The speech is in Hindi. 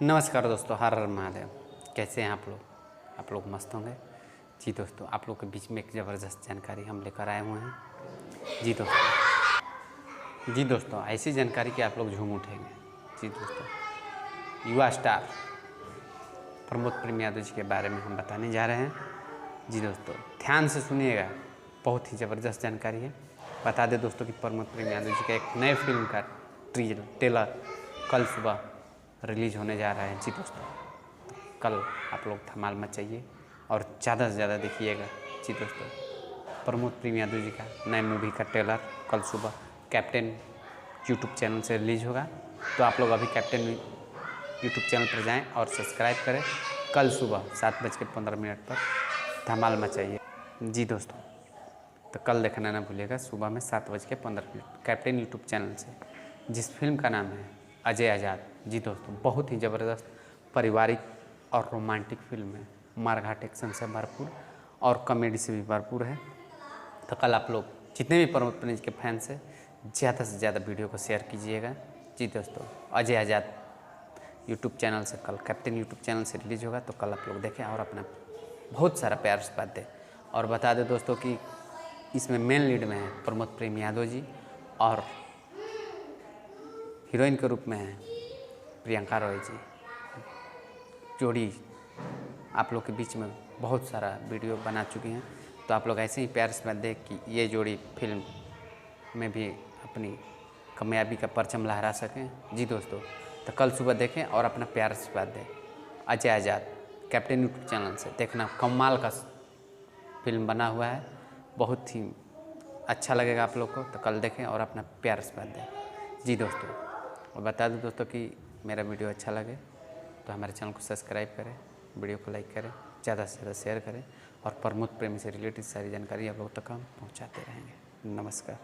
नमस्कार दोस्तों, हर हर महादेव। कैसे हैं आप लोग मस्त होंगे। जी दोस्तों, आप लोग के बीच में एक ज़बरदस्त जानकारी हम लेकर आए हुए हैं। जी दोस्तों, ऐसी जानकारी कि आप लोग झूम उठेंगे। जी दोस्तों, युवा स्टार प्रमोद प्रेम यादव जी के बारे में हम बताने जा रहे हैं। जी दोस्तों, ध्यान से सुनिएगा, बहुत ही ज़बरदस्त जानकारी है। बता दें दोस्तों कि प्रमोद प्रेम यादव जी का एक नए फिल्म का ट्रेलर कल सुबह रिलीज होने जा रहा है। जी दोस्तों, कल आप लोग धमाल मचाइए और ज़्यादा से ज़्यादा देखिएगा। जी दोस्तों, प्रमोद प्रेम यादव जी का नए मूवी का ट्रेलर कल सुबह कैप्टन यूट्यूब चैनल से रिलीज होगा। तो आप लोग अभी कैप्टन यूट्यूब चैनल पर जाएं और सब्सक्राइब करें। कल सुबह 7:15 पर धमाल मचाइए। जी दोस्तों, तो कल देखना ना भूलिएगा, सुबह में 7:15 कैप्टन यूट्यूब चैनल से, जिस फिल्म का नाम है अजय आज़ाद। जी दोस्तों, बहुत ही ज़बरदस्त पारिवारिक और रोमांटिक फिल्म है। मारघाट एक्शन से भरपूर और कॉमेडी से भी भरपूर है। तो कल आप लोग जितने भी प्रमोद प्रेम के फैंस हैं, ज़्यादा से ज़्यादा वीडियो को शेयर कीजिएगा। जी दोस्तों, अजय आज़ाद यूट्यूब चैनल से कल कैप्टन यूट्यूब चैनल से रिलीज होगा। तो कल आप लोग देखें और अपना बहुत सारा प्यार आशीर्वाद दें। और बता दें दोस्तों कि इसमें मेन लीड में है प्रमोद प्रेम यादव जी और हीरोइन के रूप में है प्रियंका रॉय जी। जोड़ी आप लोग के बीच में बहुत सारा वीडियो बना चुकी हैं। तो आप लोग ऐसे ही प्यार से दें कि ये जोड़ी फिल्म में भी अपनी कामयाबी का परचम लहरा सकें। जी दोस्तों, तो कल सुबह देखें और अपना प्यार आशीर्वाद दें। अजय आज़ाद कैप्टन यूट्यूब चैनल से देखना, कमाल का फिल्म बना हुआ है, बहुत ही अच्छा लगेगा आप लोग को। तो कल देखें और अपना प्यार आशीर्वाद दें। जी दोस्तों, और बता दूं दोस्तों कि मेरा वीडियो अच्छा लगे तो हमारे चैनल को सब्सक्राइब करें, वीडियो को लाइक करें, ज़्यादा से ज़्यादा शेयर करें और प्रमोद प्रेमी से रिलेटेड सारी जानकारी आप लोग तक हम पहुँचाते रहेंगे। नमस्कार।